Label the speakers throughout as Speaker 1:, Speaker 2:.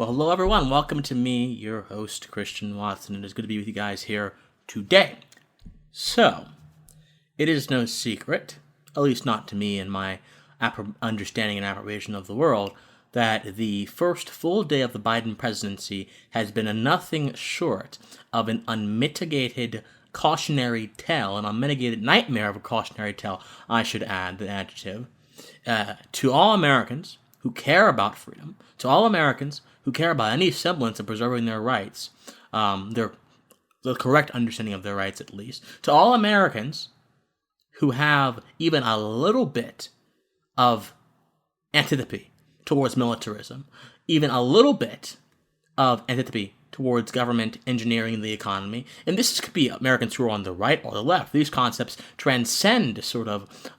Speaker 1: Well, hello everyone. Welcome to me, your host, Christian Watson. It is good to be with you guys here today. So, it is no secret, at least not to me and my understanding and approbation of the world, that the first full day of the Biden presidency has been a nothing short of an unmitigated cautionary tale, an unmitigated nightmare of a cautionary tale, I should add the adjective, to all Americans who care about freedom, to all Americans who care about any semblance of preserving their rights, the correct understanding of their rights at least, to all Americans who have even a little bit of antipathy towards militarism, even a little bit of antipathy towards government engineering the economy. And this could be Americans who are on the right or the left. These concepts transcend sort of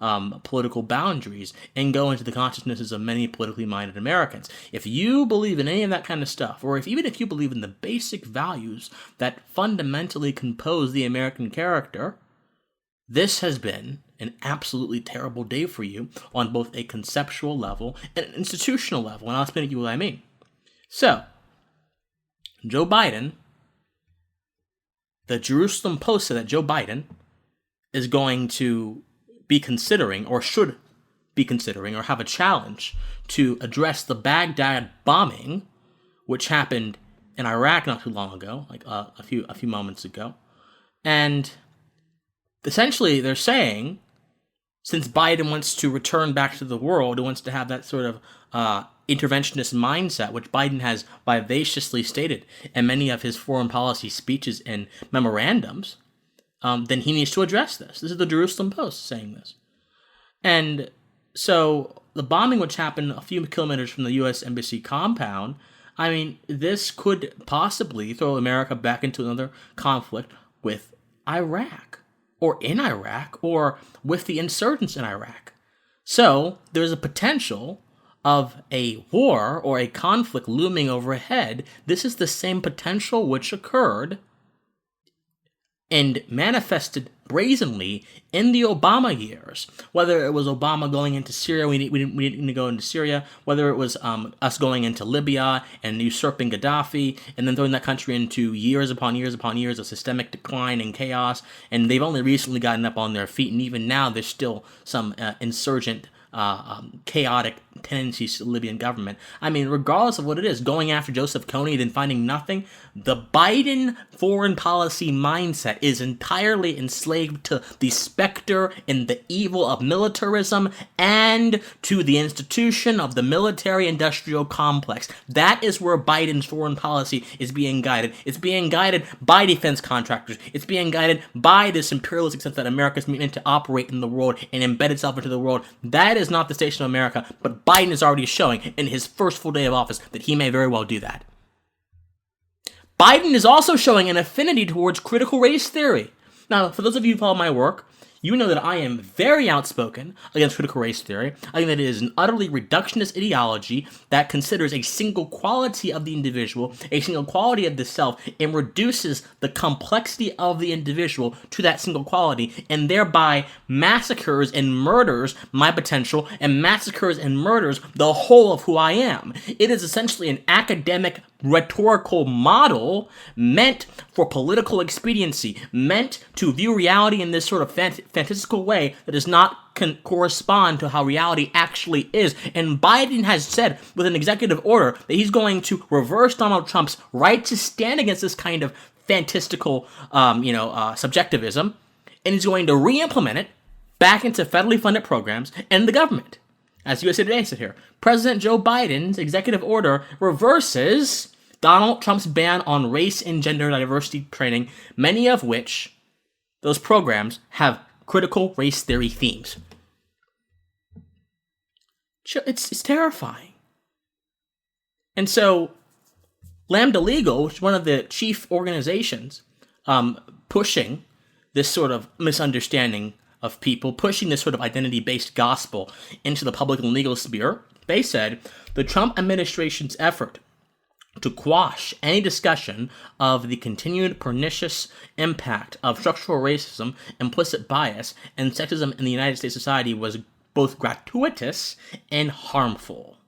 Speaker 1: political boundaries and go into the consciousnesses of many politically minded Americans. If you believe in any of that kind of stuff, or even if you believe in the basic values that fundamentally compose the American character, this has been an absolutely terrible day for you on both a conceptual level and an institutional level. And I'll explain to you what I mean. So, Joe Biden, the Jerusalem Post said that Joe Biden is going to be considering, or should be considering, or have a challenge to address the Baghdad bombing, which happened in Iraq not too long ago, like a few moments ago. And essentially they're saying, since Biden wants to return back to the world, he wants to have that sort of interventionist mindset, which Biden has vivaciously stated in many of his foreign policy speeches and memorandums, then he needs to address this. This is the Jerusalem Post saying this. And so the bombing, which happened a few kilometers from the U.S. Embassy compound, I mean, this could possibly throw America back into another conflict with Iraq, or in Iraq, or with the insurgents in Iraq. So there's a potential of a war or a conflict looming overhead. This is the same potential which occurred and manifested brazenly in the Obama years. Whether it was Obama going into Syria, we didn't go into Syria, whether it was us going into Libya and usurping Gaddafi, and then throwing that country into years upon years upon years of systemic decline and chaos, and they've only recently gotten up on their feet, and even now there's still some insurgent chaotic tendencies to the Libyan government. I mean, regardless of what it is, going after Joseph Kony, then finding nothing, the Biden foreign policy mindset is entirely enslaved to the specter and the evil of militarism and to the institution of the military-industrial complex. That is where Biden's foreign policy is being guided. It's being guided by defense contractors. It's being guided by this imperialistic sense that America's meant to operate in the world and embed itself into the world. That is not the station of America, but Biden is already showing in his first full day of office that he may very well do that. Biden is also showing an affinity towards critical race theory. Now, for those of you who follow my work, you know that I am very outspoken against critical race theory. I think that it is an utterly reductionist ideology that considers a single quality of the individual, a single quality of the self, and reduces the complexity of the individual to that single quality, and thereby massacres and murders my potential, and massacres and murders the whole of who I am. It is essentially an academic rhetorical model meant for political expediency, meant to view reality in this sort of fantastical way that does not correspond to how reality actually is. And Biden has said with an executive order that he's going to reverse Donald Trump's right to stand against this kind of fantastical, subjectivism, and he's going to re-implement it back into federally funded programs and the government. As USA Today said here, President Joe Biden's executive order reverses Donald Trump's ban on race and gender diversity training, many of which those programs have critical race theory themes. It's terrifying. And so, Lambda Legal, which is one of the chief organizations pushing this sort of misunderstanding of people, pushing this sort of identity-based gospel into the public and legal sphere, they said the Trump administration's effort to quash any discussion of the continued pernicious impact of structural racism, implicit bias, and sexism in the United States society was both gratuitous and harmful.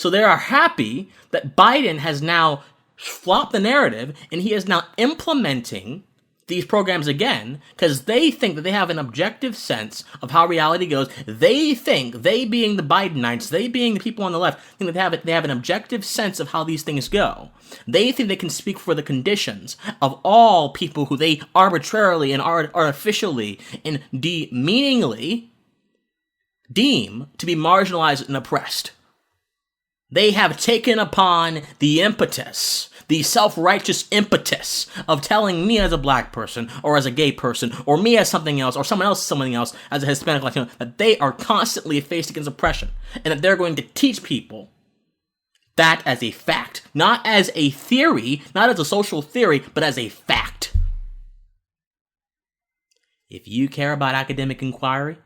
Speaker 1: So they are happy that Biden has now flopped the narrative and he is now implementing these programs again because they think that they have an objective sense of how reality goes. They think, they being the Bidenites, they being the people on the left, think that they have an objective sense of how these things go. They think they can speak for the conditions of all people who they arbitrarily and artificially and demeaningly deem to be marginalized and oppressed. They have taken upon the impetus, the self-righteous impetus of telling me as a black person, or as a gay person, or me as something else, or someone else something else, as a Hispanic Latino, that they are constantly faced against oppression, and that they're going to teach people that as a fact, not as a theory, not as a social theory, but as a fact. If you care about academic inquiry,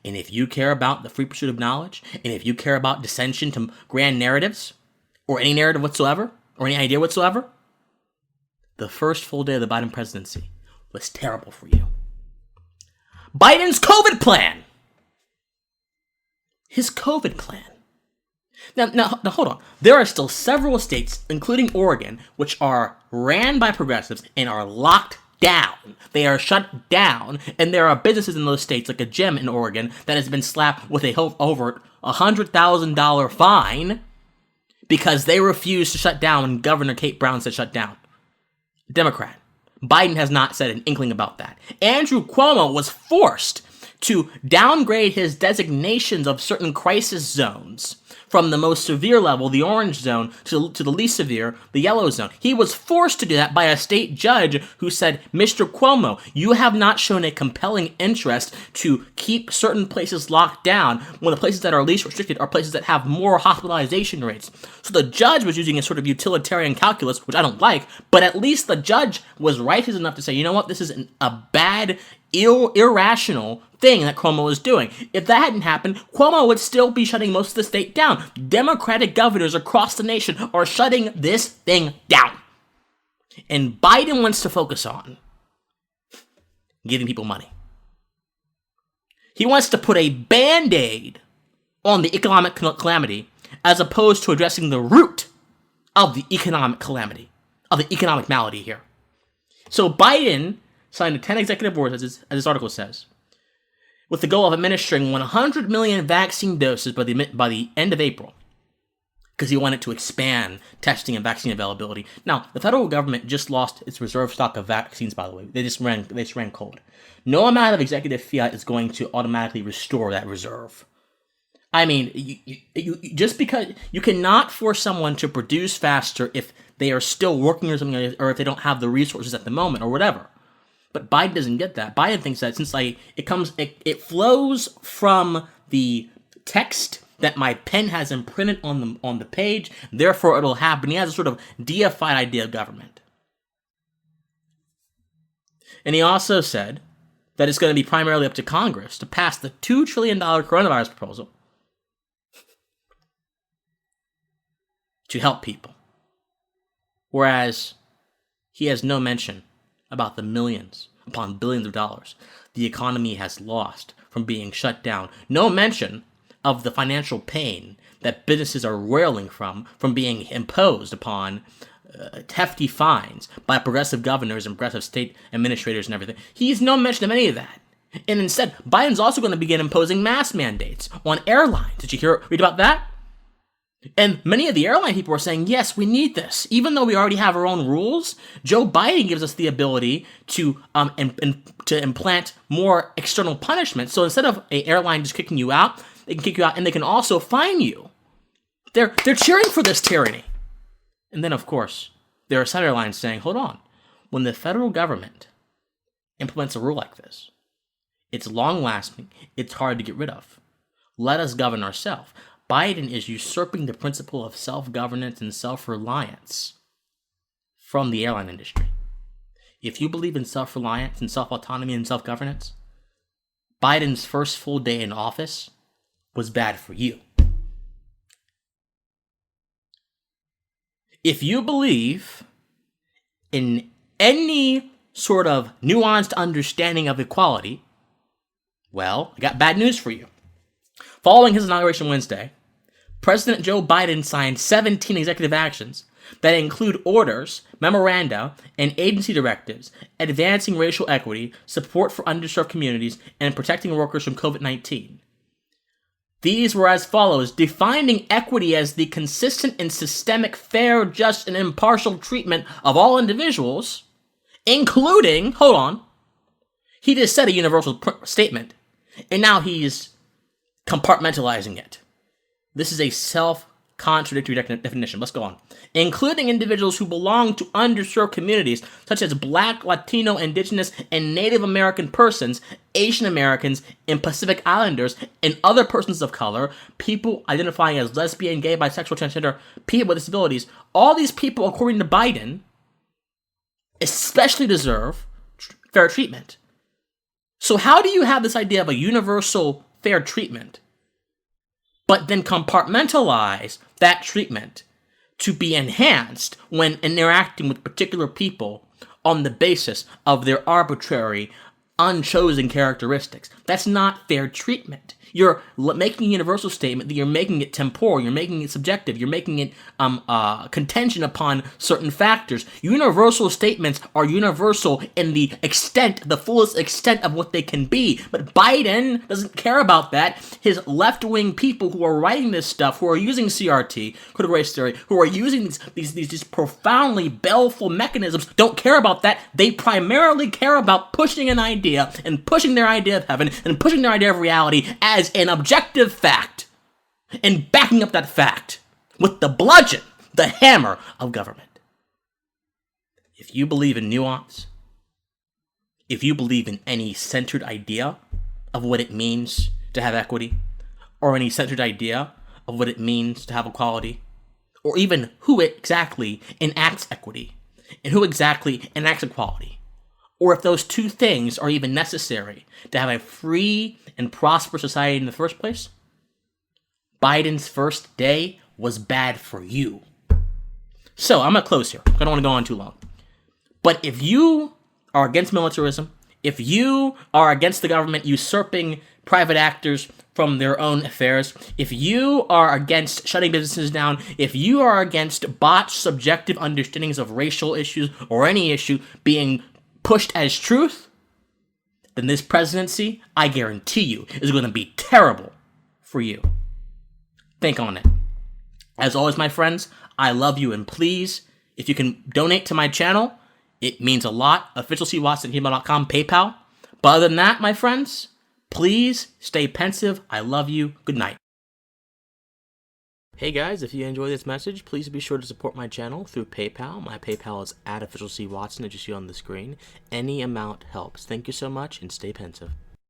Speaker 1: and if you care about the free pursuit of knowledge, and if you care about dissension to grand narratives, or any narrative whatsoever, or any idea whatsoever, the first full day of the Biden presidency was terrible for you. Biden's COVID plan. His COVID plan. Now, hold on. There are still several states, including Oregon, which are ran by progressives and are locked down. They are shut down, and there are businesses in those states, like a gym in Oregon, that has been slapped with a over $100,000 fine because they refused to shut down when Governor Kate Brown said shut down. Democrat. Biden has not said an inkling about that. Andrew Cuomo was forced to downgrade his designations of certain crisis zones from the most severe level, the orange zone, to the least severe, the yellow zone. He was forced to do that by a state judge who said, Mr. Cuomo, you have not shown a compelling interest to keep certain places locked down when the places that are least restricted are places that have more hospitalization rates. So the judge was using a sort of utilitarian calculus, which I don't like, but at least the judge was righteous enough to say, you know what, this is a bad, irrational thing that Cuomo is doing. If that hadn't happened, Cuomo would still be shutting most of the state down. Democratic governors across the nation are shutting this thing down. And Biden wants to focus on giving people money. He wants to put a Band-Aid on the economic calamity as opposed to addressing the root of the economic calamity, of the economic malady here. So Biden signed 10 executive orders, as this article says, with the goal of administering 100 million vaccine doses by the end of April, because he wanted to expand testing and vaccine availability. Now, the federal government just lost its reserve stock of vaccines, by the way. They just ran cold. No amount of executive fiat is going to automatically restore that reserve. I mean, you just because you cannot force someone to produce faster if they are still working or something, or if they don't have the resources at the moment, or whatever. But Biden doesn't get that. Biden thinks that since it flows from the text that my pen has imprinted on the page, therefore it'll happen. He has a sort of deified idea of government. And he also said that it's going to be primarily up to Congress to pass the $2 trillion coronavirus proposal to help people. Whereas he has no mention about the millions upon billions of dollars the economy has lost from being shut down. No mention of the financial pain that businesses are roiling from being imposed upon hefty fines by progressive governors and progressive state administrators and everything. He's no mention of any of that. And instead, Biden's also going to begin imposing mask mandates on airlines. Did you read about that? And many of the airline people are saying, yes, we need this. Even though we already have our own rules, Joe Biden gives us the ability to to implant more external punishment. So instead of an airline just kicking you out, they can kick you out and they can also fine you. They're cheering for this tyranny. And then, of course, there are some airlines saying, hold on. When the federal government implements a rule like this, it's long-lasting, it's hard to get rid of. Let us govern ourselves. Biden is usurping the principle of self-governance and self-reliance from the airline industry. If you believe in self-reliance and self-autonomy and self-governance, Biden's first full day in office was bad for you. If you believe in any sort of nuanced understanding of equality, well, I got bad news for you. Following his inauguration Wednesday, President Joe Biden signed 17 executive actions that include orders, memoranda, and agency directives advancing racial equity, support for underserved communities, and protecting workers from COVID-19. These were as follows: defining equity as the consistent and systemic, fair, just, and impartial treatment of all individuals, including, hold on, he just said a universal statement, and now he's compartmentalizing it. This is a self-contradictory definition. Let's go on. Including individuals who belong to underserved communities, such as Black, Latino, Indigenous, and Native American persons, Asian Americans, and Pacific Islanders, and other persons of color, people identifying as lesbian, gay, bisexual, transgender, people with disabilities. All these people, according to Biden, especially deserve fair treatment. So how do you have this idea of a universal fair treatment, but then compartmentalize that treatment to be enhanced when interacting with particular people on the basis of their arbitrary, unchosen characteristics? That's not fair treatment. You're making a universal statement, that you're making it temporal, you're making it subjective, you're making it contention upon certain factors. Universal statements are universal in the extent, the fullest extent of what they can be. But Biden doesn't care about that. His left-wing people who are writing this stuff, who are using CRT, critical race theory, who are using these profoundly baleful mechanisms, don't care about that. They primarily care about pushing an idea and pushing their idea of heaven and pushing their idea of reality as an objective fact, and backing up that fact with the bludgeon, the hammer of government. If you believe in nuance, if you believe in any centered idea of what it means to have equity, or any centered idea of what it means to have equality, or even who exactly enacts equity, and who exactly enacts equality, or if those two things are even necessary to have a free and prosperous society in the first place, Biden's first day was bad for you. So, I'm going to close here. I don't want to go on too long. But if you are against militarism, if you are against the government usurping private actors from their own affairs, if you are against shutting businesses down, if you are against botched subjective understandings of racial issues or any issue being pushed as truth, then this presidency, I guarantee you, is going to be terrible for you. Think on it. As always, my friends, I love you, and please, if you can donate to my channel, it means a lot. officialcwatson@gmail.com, PayPal. But other than that, my friends, please stay pensive. I love you. Good night. Hey guys, if you enjoy this message, please be sure to support my channel through PayPal. My PayPal is @officialcwatson, as you see on the screen. Any amount helps. Thank you so much, and stay pensive.